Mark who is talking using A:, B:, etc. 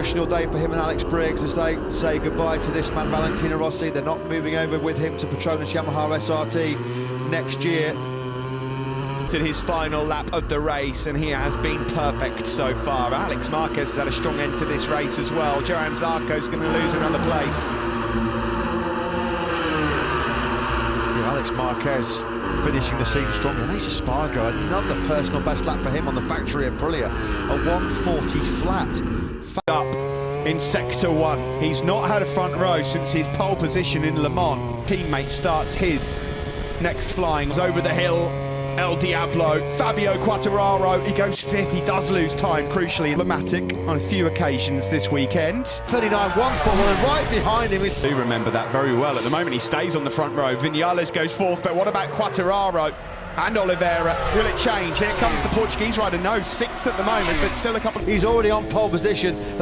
A: Emotional day for him and Alex Briggs as they say goodbye to this man, Valentino Rossi. They're not moving over with him to Petronas Yamaha SRT next year.
B: To his final lap of the race, and he has been perfect so far. Alex Marquez has had a strong end to this race as well. Johan Zarco's going to lose another place.
A: Yeah, Alex Marquez finishing the season strong. Alex Espargaro, another personal best lap for him on the factory at Aprilia, a 140 flat.
B: Up in Sector 1. He's not had a front row since his pole position in Le Mans. Teammate starts his next flying over the hill. El Diablo, Fabio Quartararo, he goes fifth, he does lose time, crucially emblematic on a few occasions this weekend.
A: 39, 1-4, and right behind him is...
B: I do remember that very well. At the moment he stays on the front row. Vinales goes fourth, but what about Quartararo and Oliveira? Will it change? Here comes the Portuguese rider, no, sixth at the moment, but still a couple...
A: He's already on pole position.